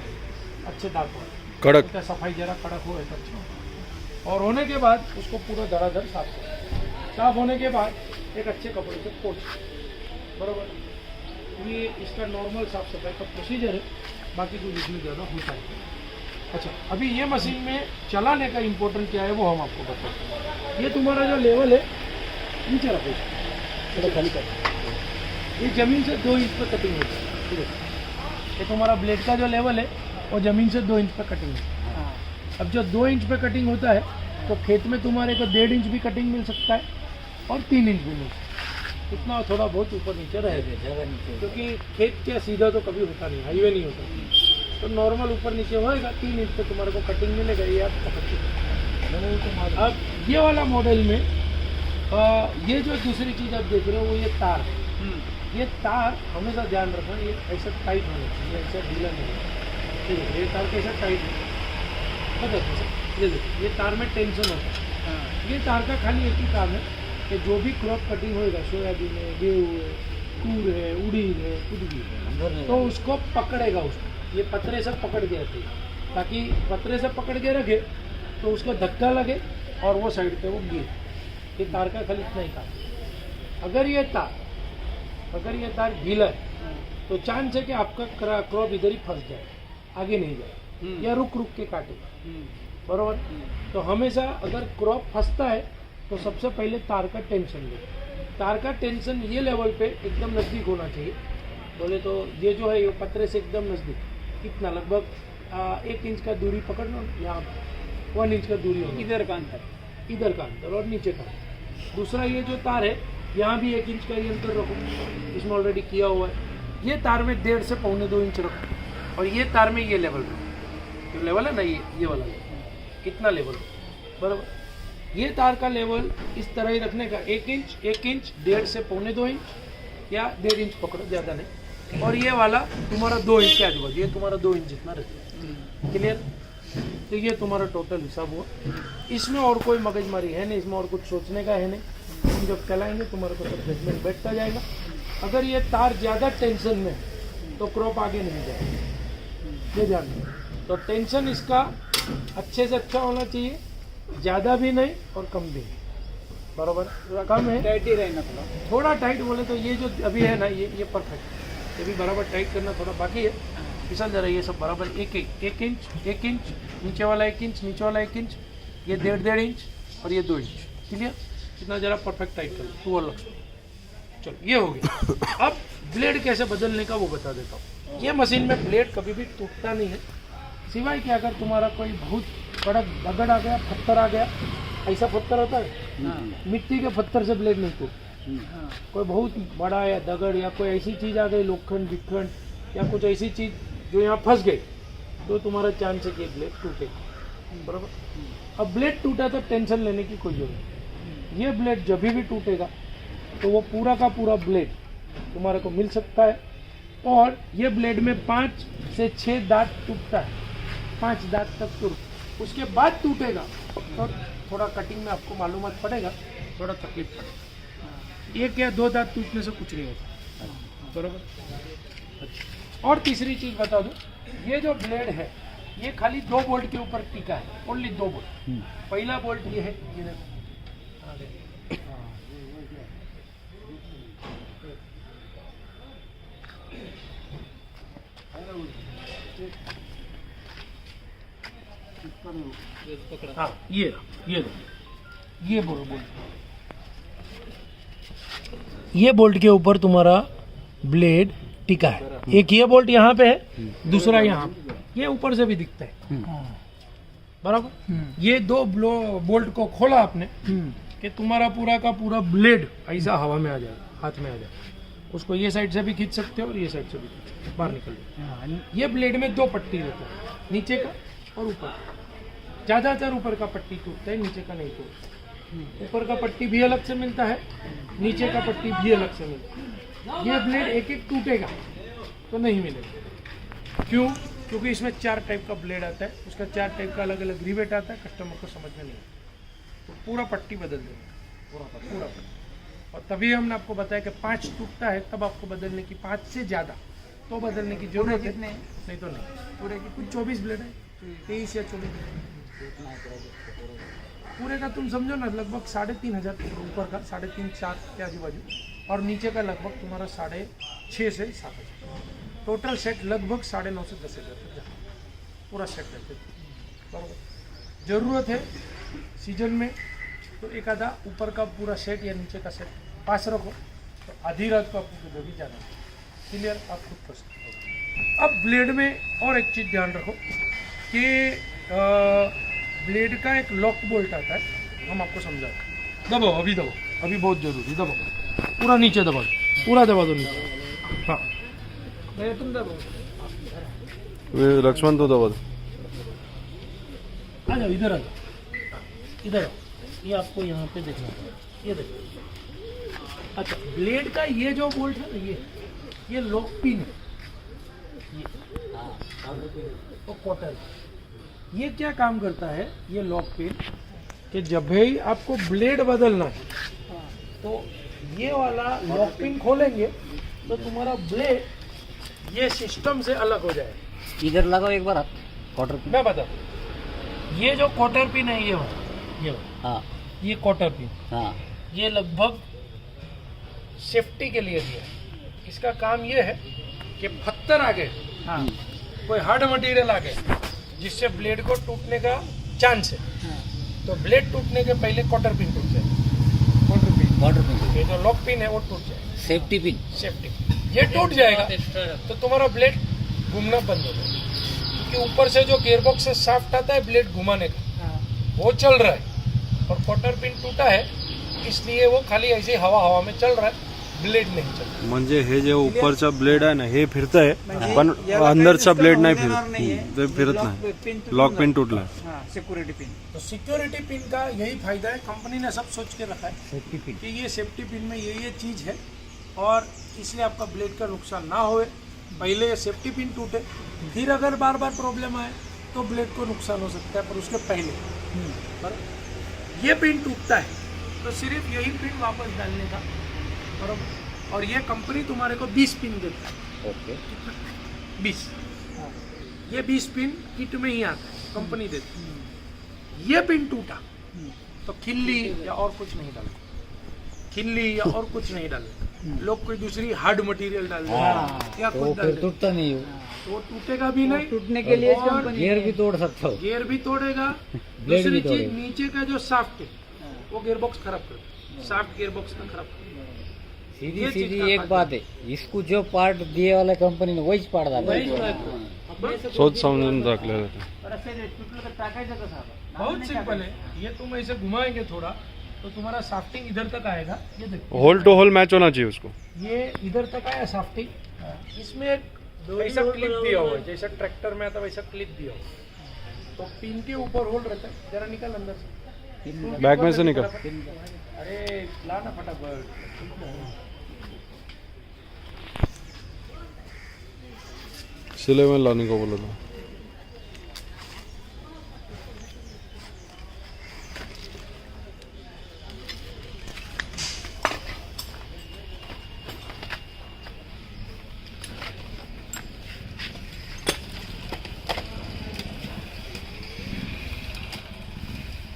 अच्छे दाग हो कड़क उसका सफाई जरा कड़क हो ऐसा अच्छा। और होने के बाद उसको पूरा धड़ाधड़ साफ करो। साफ होने के बाद एक अच्छे कपड़े से पोंछ बराबर। ये इसका नॉर्मल साफ सफाई का प्रोसीजर है, बाकी कुछ इसमें ज़्यादा होता है। अच्छा अभी ये मशीन में चलाने का इम्पोर्टेंट क्या है वो हम आपको बताते हैं। ये तुम्हारा जो लेवल है नीचे रखो, थोड़ा खाली कर, ये ज़मीन से 2 इंच पर कटिंग होती है। ठीक है, ये तुम्हारा ब्लेड का जो लेवल है वो ज़मीन से 2 इंच पर कटिंग है। अब जो 2 इंच पे कटिंग होता है तो खेत में तुम्हारे को 1.5 इंच भी कटिंग मिल सकता है और 3 इंच भी मिल सकता है। इतना थोड़ा बहुत ऊपर नीचे रहेगा, क्योंकि खेत क्या सीधा तो कभी होता नहीं, हाईवे नहीं होता, तो नॉर्मल ऊपर नीचे होएगा। 3 इंच पे तुम्हारे को कटिंग मिलेगा, ये आप पकड़ के। अब ये वाला मॉडल में ये जो दूसरी चीज़ आप देख रहे हो वो ये तार है। ये तार हमेशा ध्यान रखना, ये ऐसा टाइट होना चाहिए, ऐसा ढीला नहीं है। ठीक है, ये तार कैसा टाइट है पता है? ये देखो, ये तार में टेंशन होता है। ये तार का खाली एक ही काम है कि जो भी क्रॉप कटिंग होएगा, सोयाबीन है, गेहूँ है, तूर है, उड़ीद है, कुछ भी है, तो उसको पकड़ेगा। उसको ये पतरे से पकड़ के रखे, ताकि पतरे से पकड़ के रखे तो उसको धक्का लगे और वो साइड पे वो गिरे। ये तार का खाली इतना ही काम है। अगर ये तार ढीला है तो चांस है कि आपका क्रॉप इधर ही फंस जाए, आगे नहीं जाए, या रुक रुक के काटेगा बराबर। तो हमेशा अगर क्रॉप फंसता है तो सबसे पहले तार का टेंशन लो। तार का टेंशन ये लेवल पे एकदम नज़दीक होना चाहिए। बोले तो ये जो है ये पतरे से एकदम नज़दीक, कितना लगभग 1 इंच का दूरी पकड़ लो, यहाँ 1 इंच का दूरी होगी, इधर का अंतर और नीचे का। दूसरा ये जो तार है यहाँ भी 1 इंच का ये अंतर रखो, इसमें ऑलरेडी किया हुआ है। ये तार में 1.5 से 1.25 इंच रखो, और ये तार में ये लेवल रखो। जो लेवल है ना ये वाला लेवल, कितना लेवल बराबर। ये तार का लेवल इस तरह ही रखने का, 1 इंच 1.5 से 1.25 इंच या 1.5 इंच पकड़ो, ज़्यादा नहीं। और ये वाला तुम्हारा 2 इंच के आजू-बाजू, ये तुम्हारा 2 इंच जितना रहता है। क्लियर? तो ये तुम्हारा टोटल हिसाब हुआ। इसमें और कोई मगजमारी है नहीं, इसमें और कुछ सोचने का है नहीं। तुम जब चलाएंगे तुम्हारे को सब जजमेंट बैठता जाएगा। अगर ये तार ज़्यादा टेंशन में तो क्रॉप आगे नहीं जाएगा, ये ध्यान रखो। तो टेंशन इसका अच्छे से अच्छा होना चाहिए, ज़्यादा भी नहीं और कम भी नहीं। बराबर कम है, टाइट ही रहना थोड़ा टाइट बोले तो ये जो अभी है ना ये परफेक्ट, ये भी बराबर टाइट करना थोड़ा बाकी है, फिसल जा रहा है ये सब बराबर। एक इंच नीचे वाला 1 इंच, नीचे वाला 1 इंच, ये 1.5 इंच और ये 2 इंच, क्लियर? इतना जरा परफेक्ट टाइट कर टू और चलो ये हो गया। अब ब्लेड कैसे बदलने का वो बता देता हूँ। ये मशीन में ब्लेड कभी भी टूटता नहीं है, सिवाय कि अगर तुम्हारा कोई बहुत बड़ा दगड़ आ गया, पत्थर आ गया, ऐसा पत्थर होता है, मिट्टी के पत्थर से ब्लेड नहीं टूटता। कोई बहुत बड़ा या दगड़ या कोई ऐसी चीज़ आ गई, लोखंड विखंड या कुछ ऐसी चीज़ जो यहाँ फंस गई, तो तुम्हारा चांस है कि ब्लेड टूटेगा, बराबर। अब ब्लेड टूटा तो टेंशन लेने की कोई जरूरत नहीं। ये ब्लेड जब भी टूटेगा तो वो पूरा का पूरा ब्लेड तुम्हारे को मिल सकता है, और ये ब्लेड में 5 से 6 दांत टूटता है, 5 दांत तक टूट, उसके बाद टूटेगा तो थोड़ा कटिंग में आपको मालूमात पड़ेगा, थोड़ा तकलीफ पड़ेगा। 1 या 2 दांत टूटने से कुछ नहीं होता, बराबर। और तीसरी चीज बता दूं, ये जो ब्लेड है ये खाली 2 बोल्ट के ऊपर टिका है, ओनली 2 बोल्ट। पहला बोल्ट ये है, ये देखो, हाँ ये बोल्ट, ये बोल्ट के ऊपर तुम्हारा ब्लेड टिका है। एक ये बोल्ट यहाँ पे है, दूसरा यहाँ, ये ऊपर से भी दिखता है, बराबर। ये 2 बोल्ट को खोला आपने कि तुम्हारा पूरा का पूरा ब्लेड ऐसा हवा में आ जाएगा, हाथ में आ जाएगा। उसको ये साइड से भी खींच सकते हो और ये साइड से भी खींच सकते हो, बाहर निकल जाए। ये ब्लेड में 2 पट्टी रहता है, नीचे का और ऊपर का। ज़्यादातर ऊपर का पट्टी टूटता है, नीचे का नहीं टूटता। ऊपर का पट्टी भी अलग से मिलता है, नीचे का पट्टी भी अलग से मिलता है। ये ब्लेड एक टूटेगा तो नहीं मिलेगा। क्यों? क्योंकि इसमें 4 टाइप का ब्लेड आता है, उसका 4 टाइप का अलग अलग रिवेट आता है, कस्टमर को समझ में नहीं आता, तो पूरा पट्टी बदल देंगे, पूरा पट्टी। और तभी हमने आपको बताया कि 5 टूटता है तब आपको बदलने की, 5 से ज़्यादा तो बदलने की जरूरत है, नहीं तो नहीं। पूरे की कुछ 24 ब्लेड है, 23 या 24 पूरे का तुम समझो ना, लगभग 3,500 ऊपर का 3,500-4 के आजू बाजू, और नीचे का लगभग तुम्हारा 6,500 से 7,000। टोटल सेट लगभग 9,500 से 10,000 तक जाता, पूरा सेट रहते, बराबर। ज़रूरत है सीजन में तो एक आधा ऊपर का पूरा सेट या नीचे का सेट पास रखो, तो आधी रात को आपको जो भी जाना है, क्लियर, आप खुद कर सकते हो। अब ब्लेड में और एक चीज़ ध्यान रखो कि ब्लेड का एक लॉक बोल्ट आता है, हम आपको समझाते। दबाओ, अभी दबाओ, अभी बहुत जरूरी, दबाओ, पूरा नीचे दबाओ, पूरा दबा दो नीचे। हाँ तुम दबाओ, लक्ष्मण तो दबा दो। आ जाओ, इधर आ जाओ, इधर आओ, ये आपको यहाँ पे देखना है, ये देखो। अच्छा, ब्लेड का ये जो बोल्ट है ना, ये लॉक पिन है, ये तो क्वार्टर, ये क्या काम करता है, ये लॉक पिन, कि जब भी आपको ब्लेड बदलना है तो ये वाला लॉक पिन खोलेंगे तो तुम्हारा ब्लेड ये सिस्टम से अलग हो जाएगा। इधर लगाओ एक बार हाथ, क्वार्टर पिन। मैं बता, ये जो क्वार्टर पिन है, ये हाँ, ये क्वार्टर पिन, हाँ, ये लगभग सेफ्टी के लिए दिया है। इसका काम ये है कि पत्थर आ गए, हाँ, कोई हार्ड मटेरियल आ गए जिससे ब्लेड को टूटने का चांस है, तो ब्लेड टूटने के पहले क्वार्टर पिन टूट जाए, क्वार्टर पिन, ये जो लॉक पिन है वो टूट जाए, सेफ्टी पिन, सेफ्टी पिन। ये टूट जाएगा तो तुम्हारा ब्लेड घूमना बंद हो जाएगा, क्योंकि ऊपर से जो गियरबॉक्स से शाफ्ट आता है ब्लेड घुमाने का, वो चल रहा है, और क्वार्टर पिन टूटा है इसलिए वो खाली ऐसे हवा में चल रहा है, ब्लेड नहीं चल रहा। म्हणजे हे जे ऊपरचा ब्लेड आहे ना हे फिरतंय, पण अंदरचा ब्लेड नाही फिरत नाही, लॉक पिन तुटला। सिक्योरिटी पिन, तो सिक्योरिटी पिन का यही फायदा है, कंपनी ने सब सोच के रखा है सेफ्टी पिन, कि ये सेफ्टी पिन में ये चीज़ है, और इसलिए आपका ब्लेड का नुकसान ना होए। पहले ये सेफ्टी पिन टूटे, फिर अगर बार बार प्रॉब्लम आए तो ब्लेड को नुकसान हो सकता है, पर उसके पहले पर ये पिन टूटता है तो सिर्फ यही पिन वापस डालने का, बराबर। और ये कंपनी तुम्हारे को 20 पिन देता है, ओके, 20, ये 20 पिन किट में ही आता है, कंपनी देती है। ये पिन टूटा तो खिल्ली या और कुछ नहीं डालता, खिल्ली या और कुछ नहीं डालना। लोग कोई दूसरी हार्ड मटेरियल डाल देते हाँ, हैं या तो कुछ फिर डाल देते टूटता नहीं हो, हैं। तो टूटेगा भी नहीं, टूटने के लिए और कंपनी गियर भी तोड़ सकता हो। गियर भी तोड़ेगा। ब्लेड दूसरी भी चीज तोड़ेगा। नीचे का जो साफ्ट है वो गियर बॉक्स खराब कर देता है, साफ्ट गियर बॉक्स का खराब कर सीधी ये चीज सीधी का एक फायदा बात है, इसको जो पार्ट दिए वाला कंपनी ने वहीच पार्ट डाला देता है। सोच समजून टाकलेलं आहे. और असं जे तुटलं तर टाकायचं कसं आता? बहुत सिंपल है, ये तुम ऐसे घुमाएंगे थोड़ा तो तुम्हारा साफ्टिंग इधर तक आएगा। ये देखो होल टू होल मॅच होना चाहिए उसको. ये इधर तक आया साफ्टिंग, इसमें एक ऐसा क्लिप दिया हुआ है, जैसा ट्रैक्टर में आता वैसा क्लिप दिया हुआ है। तो पिन के ऊपर होल रहता है, जरा निकाल अंदर से, बैग में से निकाल. अरे ला ना फटाफट। सिले में लाने को बोला था.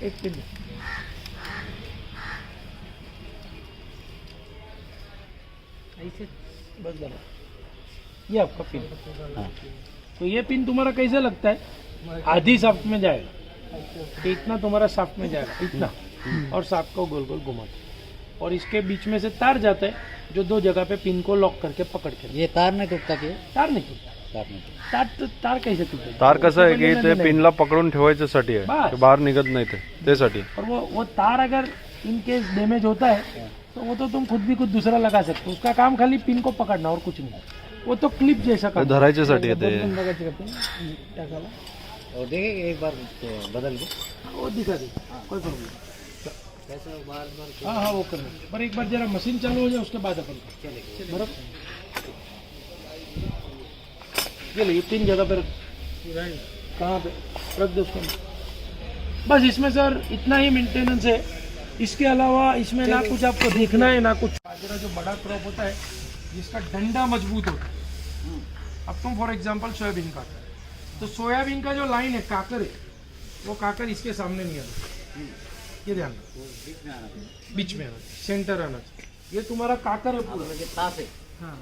एक पिन ऐसे बस डालो, ये आपका पिन। तो ये पिन तुम्हारा कैसे लगता है, आधी साफ्ट में जाएगा, इतना तुम्हारा साफ्ट में जाएगा इतना, और साफ्ट को गोल गोल घुमा दो। और इसके बीच में से तार जाता है जो दो जगह पे पिन को लॉक करके पकड़ के, ये तार नाही तुटता की? तार नहीं टूटता। तार नाही तुटत. तार कैसे टूटेगा? तार कसं आहे की नहीं, ते नहीं, नहीं। पिनला पकडून ठेवायच्यासाठी आहे, बस. ते बाहेर निघत नाही ते, त्यासाठी. और वो तार अगर इन केस डैमेज होता है तो वो तो तुम खुद भी कुछ दूसरा लगा सकते हो, उसका काम खाली पिन को पकड़ना और कुछ नहीं। वो तो क्लिप जैसा ते काम धरायच्यासाठी आहे ते. और देखे एक बार बदल के वो दिखा दे, कोई प्रॉब्लम। कैसा बार बार हाँ हाँ वो करना, पर एक बार जरा मशीन चालू हो जाए उसके बाद अपन चलेगा. बराबर। ये लो, ये 3 जगह पे कहाँ पे रख दो उसको। बस इसमें सर इतना ही मेंटेनेंस है, इसके अलावा इसमें ना कुछ आपको देखना है ना कुछ। बाजरा जो बड़ा क्रॉप होता है जिसका डंडा मजबूत होता है, अब तुम फॉर एग्जांपल सोयाबीन काट रहे हो, तो सोयाबीन का जो लाइन है काकर है, वो काकर इसके सामने नहीं आना, ये ध्यान रखो, बीच में आना, सेंटर आना चाहिए। ये तुम्हारा काकर है पूरा। ये तास है. हाँ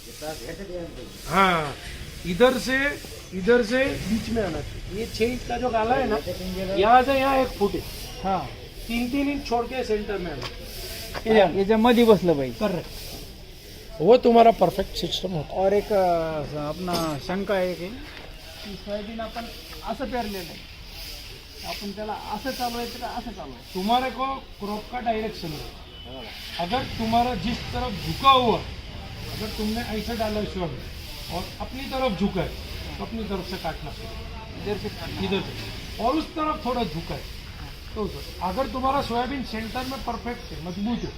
ये तास ऐसे द्यायला पाहिजे. हाँ, इधर से बीच में आना चाहिए। ये 6 इंच का जो गाला है ना, यहाँ से यहाँ 1 फुट है। हाँ, 3-3 इंच छोड़ के सेंटर में आना चाहिए। याच्या मध्ये बसलं पाहिजे. करेक्ट, वो तुम्हारा परफेक्ट सिस्टम होता और एक अपना शंका आहे की सोयाबीन आपण असं पेरलेलं आहे, आपण त्याला असं चालवायचं का असं चालवायचं? है। तुम्हारे को क्रॉप का डायरेक्शन है, अगर तुम्हारा जिस तरफ झुका हुआ, अगर तुमने ऐसे डाला सोयाबीन और अपनी तरफ झुका है तो अपनी तरफ से काटना चाहिए, इधर से, और उस तरफ थोड़ा झुका है तो अगर तुम्हारा सोयाबीन सेंटर में परफेक्ट है, मजबूत है,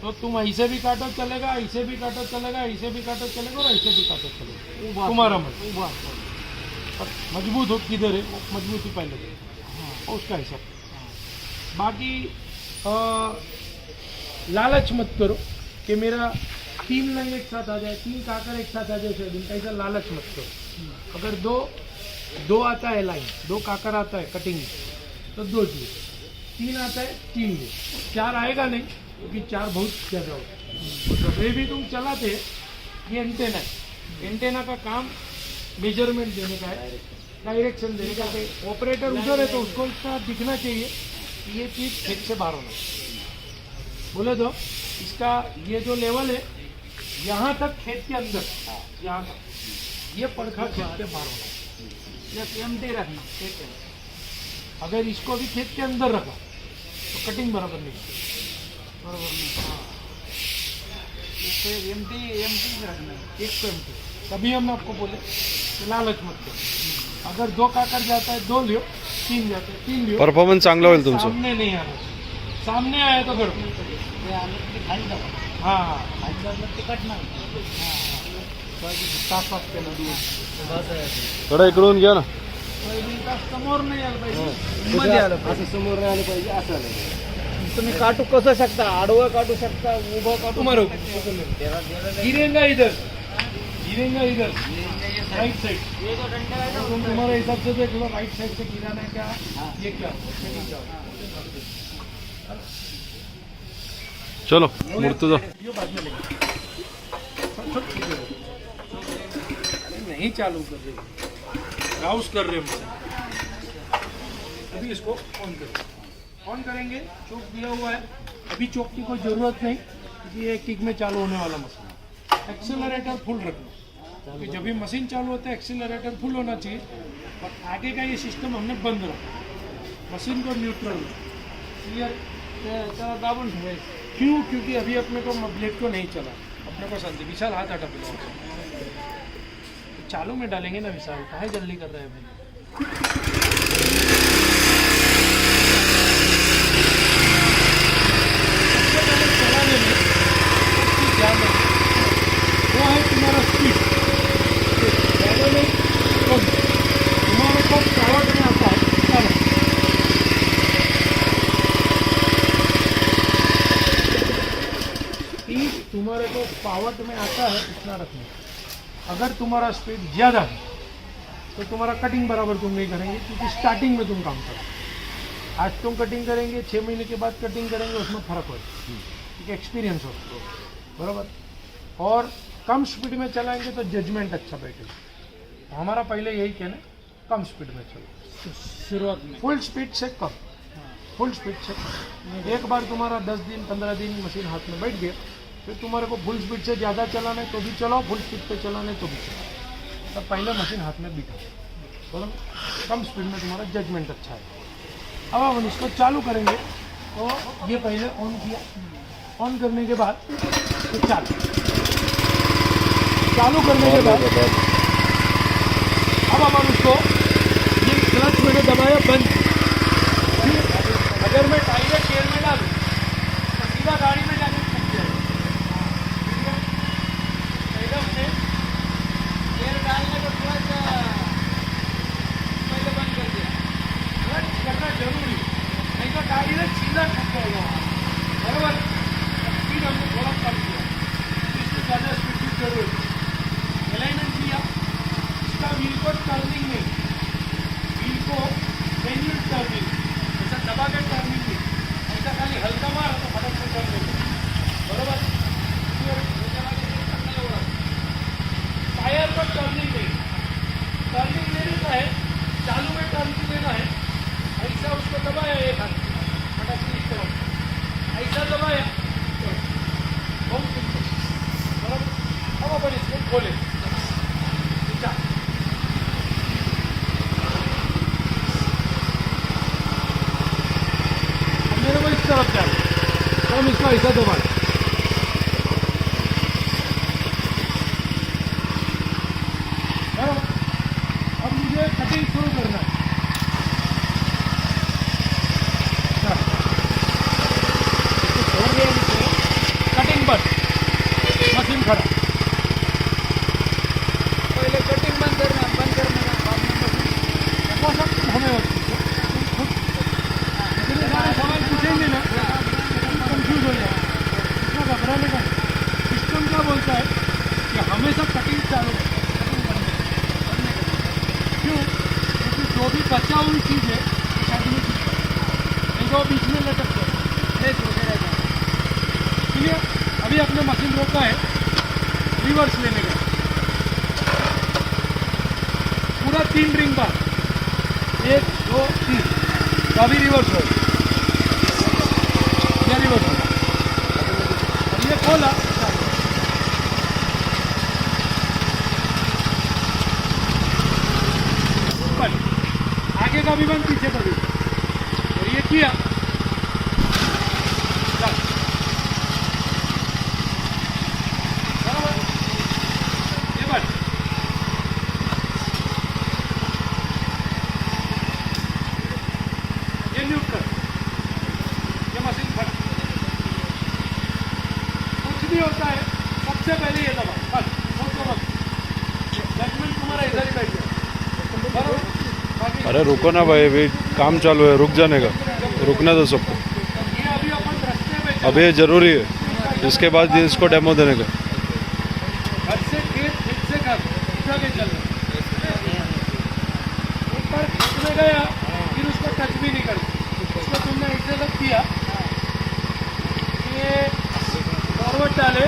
तो तुम ऐसे भी काटो चलेगा, ऐसे भी काटो चलेगा, ऐसे भी काटो चलेगा और ऐसे भी काटो चलेगा, तुम्हारा मन। पर मजबूत हो किधर है, वो मजबूती पहले देखो, उसका हिसाब। बाकी लालच मत करो कि मेरा 3 नंग एक साथ आ जाए, 3 काकर एक साथ आ जाए सोयाबीन का, ऐसा लालच मत करो। अगर दो आता है लाइन, 2 काकर आता है कटिंग में, तो 2 लिए, 3 आता है 3 लिए, 4 आएगा नहीं क्योंकि 4 बहुत ज़्यादा होता है। तो जब भी तुम चलाते, ये एंटेना है, एंटेना का काम मेजरमेंट देने का है, डायरेक्शन देने का है। ऑपरेटर उधर है तो उसको इतना दिखना चाहिए कि ये चीज़ खेत से बाहर होना चाहिए। बोले तो इसका ये जो लेवल है यहाँ तक खेत के अंदर, यहाँ तक ये पंखा खेत के बाहर होना चाहिए। एमटी रखना. अगर इसको भी खेत के अंदर रखा तो कटिंग बराबर नहीं होती। बरोबर नाही. इसको एमटी रखना. एक तो एमटी, तभी हम आपको बोले कि लालच मत करो। अगर 2 काकर जाता है 2 लियो, 3 जाते हैं 3 लियो, परफॉर्मन्स चांगला होईल तुमचं. सामने नहीं आना चाहिए, सामने आया तो गड़बड़। ते आलं की खाली जावं. हाँ, खाली जावं ते कटणार. साफ केलं दूर। थोडा इकडून घ्या ना. सोयाबीन का समोर नाही आलं पाहिजे, मध्ये आलं पाहिजे. असं समोर नाही आलं पाहिजे, असं आलं पाहिजे. तुम्ही काटू कसं शकता, आडवं काटू शकता, उभं काटू तुम्हारे शकता. गिरेगा इधर, राइट साइड। ये जो डंडा आहे ना, तुम तुम्हारे हिसाब से देख लो, राइट साइड से गिराना है क्या, ये क्या हो, चलो मूर्ति दो ये बाद में लेंगे। नहीं चालू कर रहे, ब्राउज कर रहे हैं। अभी इसको ऑन करेंगे, ऑन करेंगे। चोक दिया हुआ है, अभी चोक की कोई ज़रूरत नहीं क्योंकि ये किक में चालू होने वाला मशीन। एक्सेलरेटर फुल रखना, क्योंकि जब भी मशीन चालू होता है एक्सेलरेटर फुल होना चाहिए। और आगे का ये सिस्टम हमने बंद रखा, मशीन को न्यूट्रल में। क्लियर? त्याला दाबून ठेवायचं. क्यों? क्योंकि अभी अपने को ब्लेड को नहीं चला, अपने को शांति। विशाल हाथ हटा पहले। चालू में डालेंगे ना विशाल, काहे जल्दी कर रहे हैं भाई? सबसे पहले चलाने में एक चीज़ ध्यान रखना, वो है तुम्हारा स्पीड। ज़्यादा नहीं कम। तुम्हारे पास पावर में आता है इतना रखना। स्पीड तुम्हारे को पावर में आता है इतना रखना। अगर तुम्हारा स्पीड ज़्यादा है तो तुम्हारा कटिंग बराबर तुम नहीं करेंगे, क्योंकि स्टार्टिंग में तुम काम करो। आज तुम कटिंग करेंगे, 6 महीने के बाद कटिंग करेंगे, उसमें फ़र्क होगा, क्योंकि एक्सपीरियंस हो बराबर। और कम स्पीड में चलाएंगे तो जजमेंट अच्छा बैठेगा। तो हमारा पहले यही कहना है, कम स्पीड में चलो। सुरुवात में फुल स्पीड से कम, फुल स्पीड से कम। एक बार तुम्हारा 10 दिन 15 दिन मशीन हाथ में बैठ गया, फिर तुम्हारे को फुल स्पीड से ज़्यादा चलाना है तो भी चलाओ, फुल स्पीड पे चलाना है तो भी चलाओ। तब पहले मशीन हाथ में बिठा, बराबर। कम स्पीड में तुम्हारा जजमेंट अच्छा है। अब हम इसको चालू करेंगे तो ये पहले ऑन किया, ऑन करने के बाद तो चालू करने के बाद अब हम इसको ये क्लच मैंने दबाया बंद। अगर मैं डायरेक्ट गेयर में डालूँ तो सीधा गाड़ी में जाने लग जाएगा। एकदम से गेअर डालने को क्लच पहले बंद कर दिया. क्लच करना जरूरी है, नहीं तो डायरेक्ट सीधा ठक जाएगा बराबर। स्पीड हमने थोड़ा कम किया, इससे ज़्यादा स्पीड की जरूरत है। अलाइनमेंट किया, इसका व्हील को टर्निंग में, व्हील को मैन्युअल टर्निंग, ऐसा दबा के टर्निंग नहीं, ऐसा खाली हल्का मार तो फटक से टर्निंग बराबर। टायर पर टर्निंग नहीं, टर्निंग लेने का है, चालू में टर्निंग लेना है। ऐसा उसको दबाया एक हाथ, फटक से इस तरफ ऐसा दबाया, बहुत सिंपल बराबर। अब अपन इसको खोले, मेरे को इस तरफ जाए तो हम इसको ऐसा दबाए। अब मुझे कटिंग शुरू करना है। कटिंग बंद, मशीन खड़ा। पहिले कटिंग बंद करना बाद में मशीन. वो सब हमें खुद इतने सारे सवाल पूछेंगे ना, कंफ्यूज हो जाए। इसको घबराने का सिस्टम क्या बोलता है कि हमेशा कटिंग चालू है, कटिंग बंद नहीं। क्यों? क्योंकि जो भी बचा हुई चीज़ है वो साइड में चीज नहीं तो बीच में लटक जाए, लेस होते रहता है. इसलिए अभी अपने मशीन रोका है रिवर्स लेने का, पूरा 3 रिंग बार, 1 2 3, तो अभी रिवर्स हो, ये रिवर्स हो और ये खोला। बस आगे का भी बंद, पीछे का भी, और ये किया। बराबर, ये बस ये न्यूट्रल, ये मशीन खड़ा। कुछ भी होता है सबसे पहले ये दबा, बस सोचो बस, जजमेंट तुम्हारा इधर ही बैठ गया बराबर। बाकी अरे रुको ना भाई, अभी काम चालू है, रुक जाने का, रुकने दो सबको। ये अभी अपन रास्ते में अभी ये जरूरी है, इसके बाद इसको डेमो देने का। घर से खेत, खेत से घर, उठा के चलना। एक बार खेत में गया फिर उसको टच भी नहीं करना, उसको तुमने ऐसे लग किया कि डाले,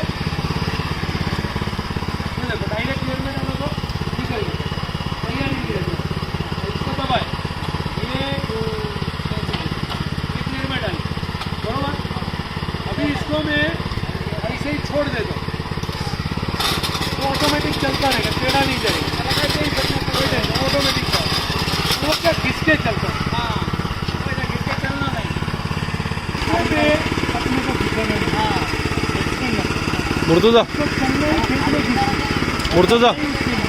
ये देखो डायरेक्ट गियर में डालो तो निकल गया, तैयार नहीं गिरेगा। इसको दबाए, ये गियर में डाले, बरोबर। अभी इसको मैं ऐसे ही छोड़ देता हूँ तो ऑटोमेटिक चलता रहेगा, टेढ़ा नहीं जाएगा, ऑटोमेटिक वो क्या घिसके चलता है। हाँ गिरके चलना नहीं। अपने को घिसेगा नहीं। हाँ मुर्तुजा तो चलने ही खेत में घिसके, मुर्तुजा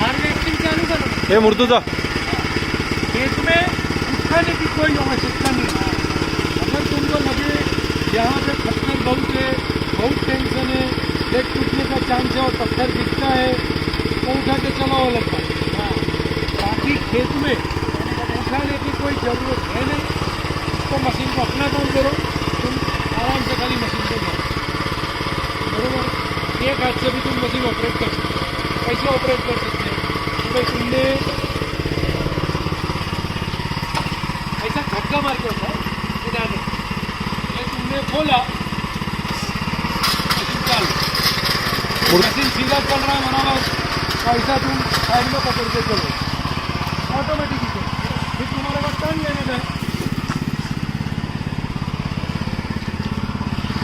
हार्वेस्टिंग चालू करो। हे मुर्तुजा खेत में उठाने की कोई आवश्यकता नहीं है। अगर तुमको लगे यहाँ पे पत्थर बहुत है, बहुत टेंशन है, लेग टूटने का चांस है और पत्थर दिखता है, तो उठा के चलो अलग बात। बाकी खेत में उठाने की कोई ज़रूरत है नहीं। इसको मशीन को अपना काम करो, तुम आराम से खाली मशीन को जाओ, बरोबर। एक हाथ से भी तुम मशीन ऑपरेट कर सकते हो। कैसे ऑपरेट कर सकते हो? भाई तुमने ऐसा धक्का मार के होता है, ये तुमने खोला, मशीन चालू, मशीन सीधा चल रहा है बराबर, तो ऐसा तुम साइड में पकड़ के चलो, ऑटोमेटिक ही चलो। फिर तुम्हारे पास टर्न लेने का है,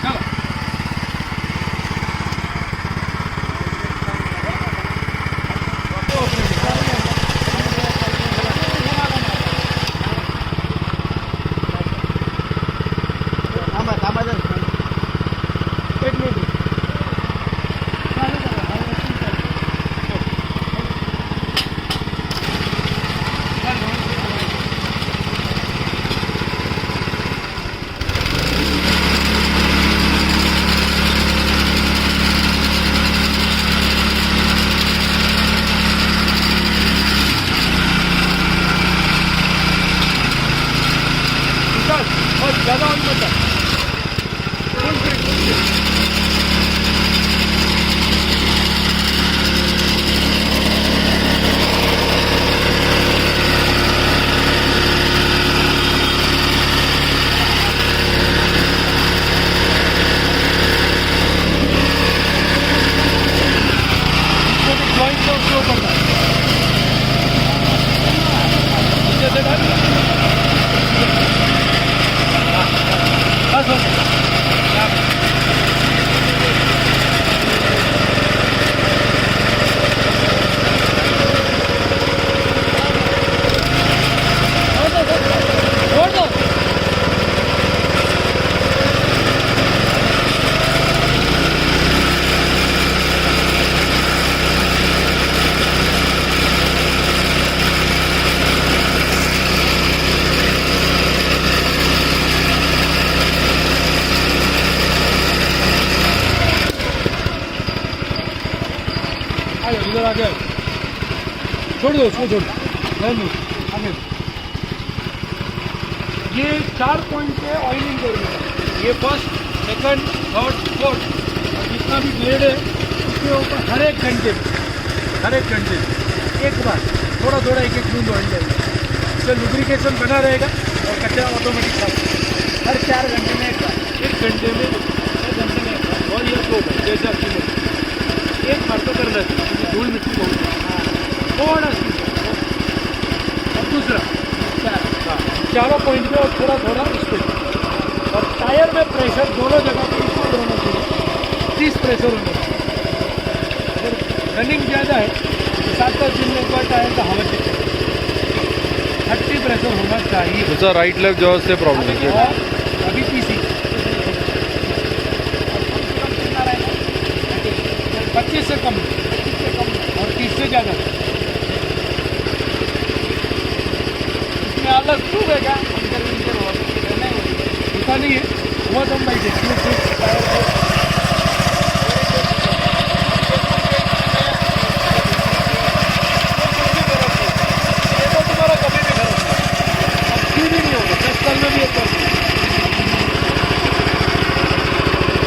चलो। एक मिनट बस ज़्यादा ऑन मत कर। Full brake, full brake. इसको भी जॉइंट को स्लो करना है। नीचे से डाल। बस बस। छोड़ दो। आ जाओ, इधर आ जाओ। छोड़ दो उसको, छोड़ रहने दो, आगे दो। ये 4 पॉइंट पे ऑयलिंग करेंगे। ये फर्स्ट, सेकंड, थर्ड, फोर्थ, और जितना भी ब्लेड है उसके ऊपर हर एक घंटे में एक बार थोड़ा थोड़ा एक बूंद ऑयल जाएगा। इससे लुब्रिकेशन बना रहेगा और कचरा ऑटोमेटिक साफ हर 4 घंटे में एक बार, 1 घंटे में 1 घंटे में एक बार, और ये 2 बार, जैसे आपकी मर्जी। एक बार तो करना चाहिए, धूल मिट्टी बहुत थोड़ा सी। और दूसरा, चारों पॉइंट पे और थोड़ा थोड़ा इस पे, और टायर में प्रेशर दोनों जगह पे इक्वल होना चाहिए, 30 प्रेशर होना चाहिए। अगर रनिंग ज़्यादा है तो 7-10 दिन में एक बार टायर का हवा चेक करें, 30 प्रेशर होना चाहिए। तुझा राईट लेफ्ट व्यवस्थे प्रॉब्लेम आहे और अभी पीसी 25 से कम और 30 से ज़्यादा। इसमें अलग ट्यूब है क्या? पता नहीं है, हुआ तो हम भाई देखिए। ये तो तुम्हारा कभी भी खराब होगा, अब क्यों भी नहीं होगा, 10 साल में भी एक बार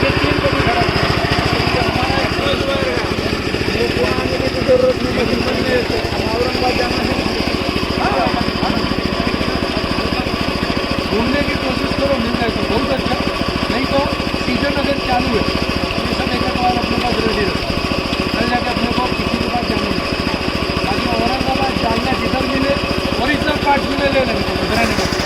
ये 3 कभी खराब नहीं होगा। ये पुराने की जरूरत नहीं, मशीन बनने से औरंगाबाद जाना है। घूमने की कोशिश करो, मिल जाए तो बहुत अच्छा, नहीं तो सीजन अगर चालू है, ऐसा देखा तो आप पास रेडी रहता है, कल जाके अपने को किसी के पास जाना नहीं, बाकी औरंगाबाद जालना जिधर मिले ओरिजिनल पार्ट मिले ले लेंगे, घबराने का